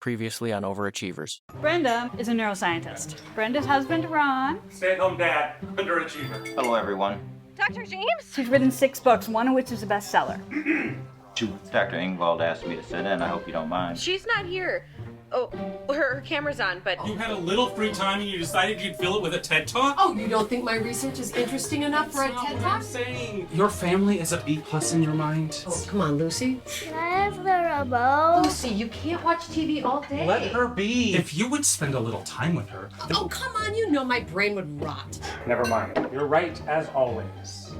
Previously on Overachievers. Brenda is a neuroscientist. Brenda's husband, Ron. Stay-at-home dad, underachiever. Hello, everyone. Dr. James? She's written 6 books, one of which is a bestseller. Dr. Ingvald asked me to sit in. I hope you don't mind. She's not here. Oh, her camera's on, but... You had a little free time and you decided you'd fill it with a TED Talk? Oh, you don't think my research is interesting enough for a TED What I'm Talk? saying. Your family is a B+ in your mind? Oh, come on, Lucy. Can I have the remote? Lucy, you can't watch TV all day. Let her be. If you would spend a little time with her... Oh, come on, you know my brain would rot. Never mind. You're right, as always.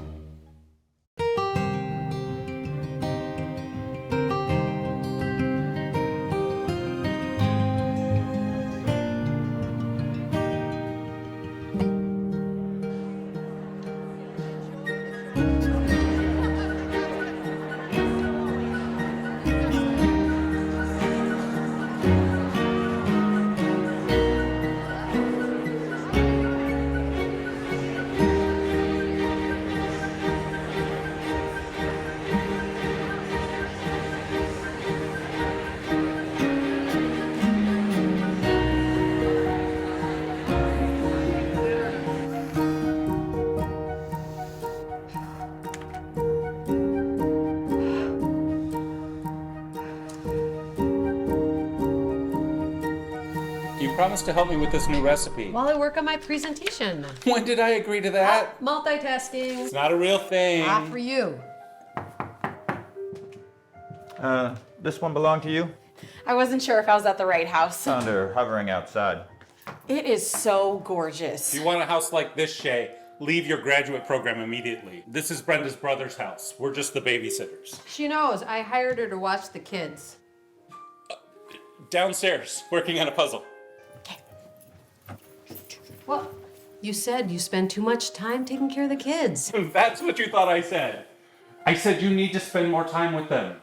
You promised to help me with this new recipe. While I work on my presentation. When did I agree to that? Multitasking. It's not a real thing. Not for you. This one belong to you? I wasn't sure if I was at the right house. Found her hovering outside. It is so gorgeous. If you want a house like this, Shay, leave your graduate program immediately. This is Brenda's brother's house. We're just the babysitters. She knows. I hired her to watch the kids. Downstairs, working on a puzzle. Well, you said you spend too much time taking care of the kids. That's what you thought I said. I said you need to spend more time with them.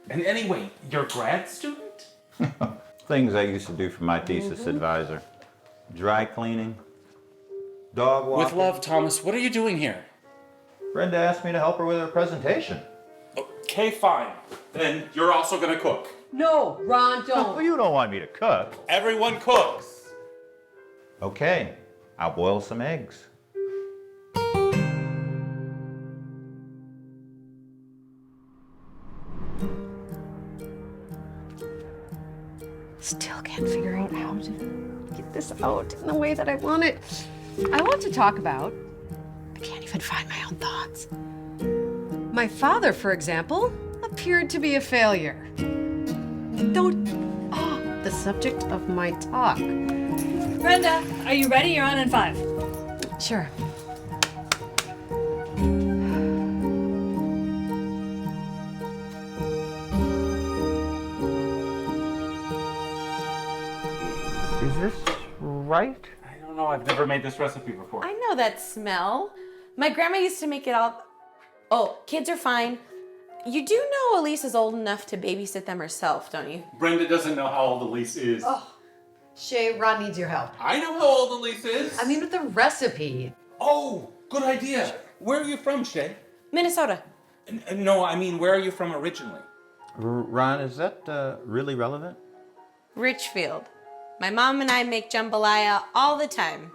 And anyway, you're a grad student? Things I used to do for my thesis advisor. Dry cleaning, dog walking. With love, Thomas, what are you doing here? Brenda asked me to help her with her presentation. Okay, fine. Then you're also gonna cook. No, Ron, Well, don't. you don't want me to cook. Everyone cooks. Okay, I'll boil some eggs. Still can't figure out how to get this out in the way that I want it. I want to talk about, I can't even find my own thoughts. My father, for example, appeared to be a failure. The subject of my talk. Brenda, are you ready? You're on in 5. Sure. Is this right? I don't know, I've never made this recipe before. I know that smell. My grandma used to make it all... Oh, kids are fine. You do know Elise is old enough to babysit them herself, don't you? Brenda doesn't know how old Elise is. Oh, Shay, Ron needs your help. I know how old Elise is. I mean, with the recipe. Oh, good idea. Where are you from, Shay? Minnesota. No, I mean, where are you from originally? Ron, is that really relevant? Richfield. My mom and I make jambalaya all the time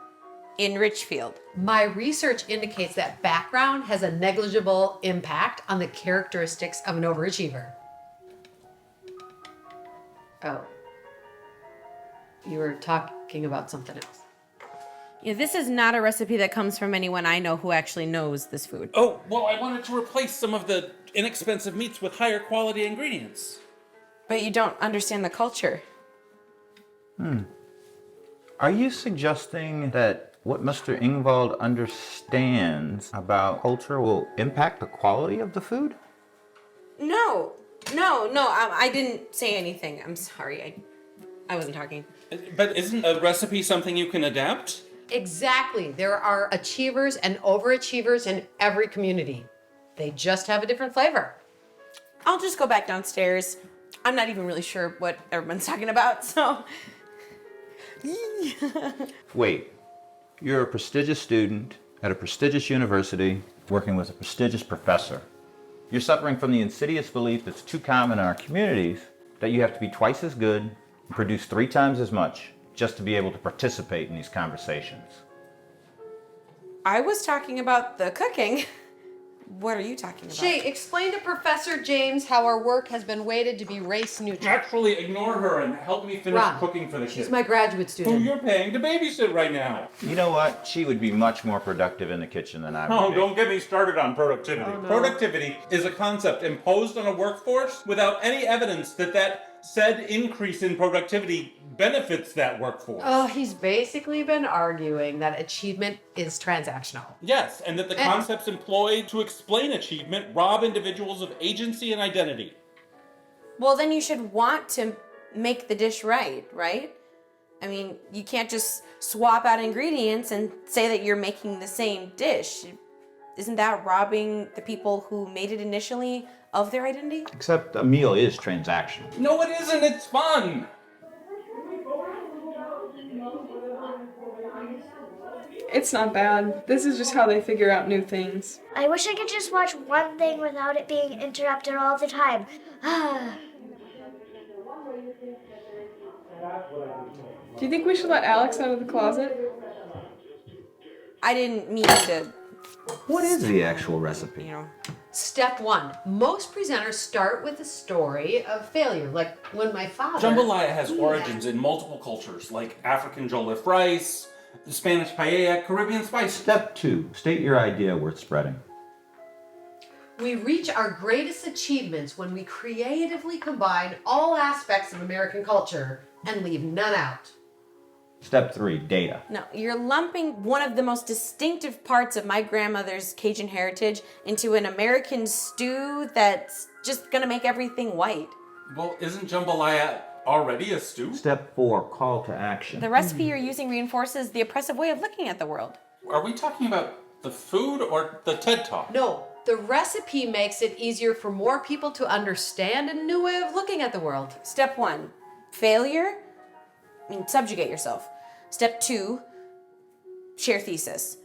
in Richfield. My research indicates that background has a negligible impact on the characteristics of an overachiever. Oh. You were talking about something else. Yeah, this is not a recipe that comes from anyone I know who actually knows this food. Oh, well, I wanted to replace some of the inexpensive meats with higher quality ingredients. But you don't understand the culture. Are you suggesting that what Mr. Ingvald understands about culture will impact the quality of the food? No, I didn't say anything. I'm sorry, I wasn't talking. But isn't a recipe something you can adapt? Exactly. There are achievers and overachievers in every community. They just have a different flavor. I'll just go back downstairs. I'm not even really sure what everyone's talking about, so. Wait, you're a prestigious student at a prestigious university working with a prestigious professor. You're suffering from the insidious belief that's too common in our communities that you have to be twice as good produce 3 times as much just to be able to participate in these conversations. I was talking about the cooking. What are you talking about? Shay, explain to Professor James how our work has been weighted to be race neutral. Actually, ignore her and help me finish Ron, cooking for the kids. She's my graduate Who student. you're paying to babysit right now. You know what? She would be much more productive in the kitchen than I would Oh, be. don't get me started on productivity. Oh, no. Productivity is a concept imposed on a workforce without any evidence that said increase in productivity benefits that workforce. Oh, he's basically been arguing that achievement is transactional. Yes, and that the concepts employed to explain achievement rob individuals of agency and identity. Well, then you should want to make the dish right? I mean, you can't just swap out ingredients and say that you're making the same dish. Isn't that robbing the people who made it initially of their identity? Except a meal is transactional. No, it isn't. It's fun. It's not bad. This is just how they figure out new things. I wish I could just watch one thing without it being interrupted all the time. Do you think we should let Alex out of the closet? I didn't mean to, What is the actual recipe? you know. Step 1. Most presenters start with a story of failure, like when my father... Jambalaya has origins in multiple cultures, like African jollof rice, Spanish paella, Caribbean spices. Step 2. State your idea worth spreading. We reach our greatest achievements when we creatively combine all aspects of American culture and leave none out. Step 3. Data. No, you're lumping one of the most distinctive parts of my grandmother's Cajun heritage into an American stew that's just gonna make everything white. Well, isn't jambalaya already a stew? Step 4. Call to action. The recipe you're using reinforces the oppressive way of looking at the world. Are we talking about the food or the TED Talk? No, the recipe makes it easier for more people to understand a new way of looking at the world. Step 1, failure. Subjugate yourself. Step 2, share thesis.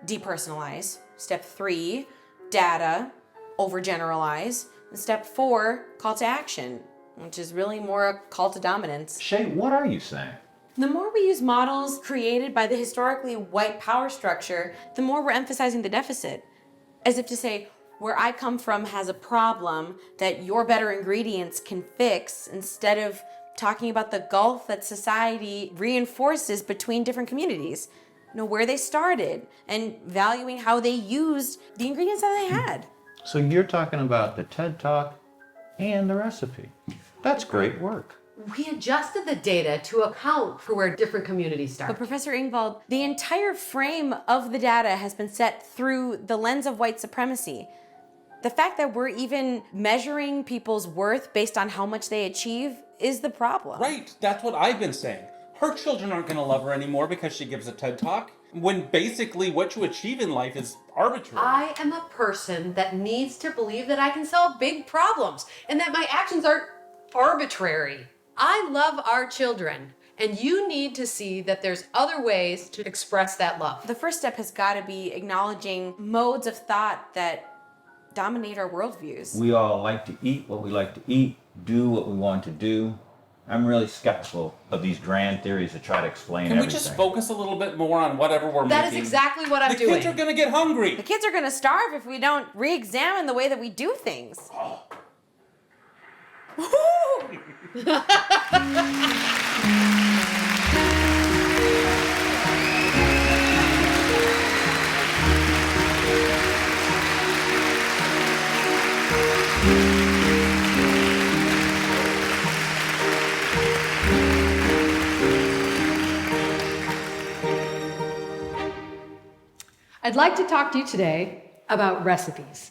Depersonalize. Step 3, data. Overgeneralize. And step 4, call to action, which is really more a call to dominance. Shay, what are you saying? The more we use models created by the historically white power structure, the more we're emphasizing the deficit. As if to say, where I come from has a problem that your better ingredients can fix, instead of talking about the gulf that society reinforces between different communities. Where they started and valuing how they used the ingredients that they had. So you're talking about the TED Talk and the recipe. That's great work. We adjusted the data to account for where different communities start. But Professor Ingvald, the entire frame of the data has been set through the lens of white supremacy. The fact that we're even measuring people's worth based on how much they achieve is the problem. Right, that's what I've been saying. Her children aren't going to love her anymore because she gives a TED Talk, when basically what you achieve in life is arbitrary. I am a person that needs to believe that I can solve big problems and that my actions aren't arbitrary. I love our children, and you need to see that there's other ways to express that love. The first step has got to be acknowledging modes of thought that dominate our worldviews. We all like to eat what we like to eat, do what we want to do. I'm really skeptical of these grand theories that try to explain Can everything. we just focus a little bit more on whatever we're That making? is exactly what I'm the doing. kids are going to get hungry. The kids are going to starve if we don't re-examine the way that we do things. I'd like to talk to you today about recipes.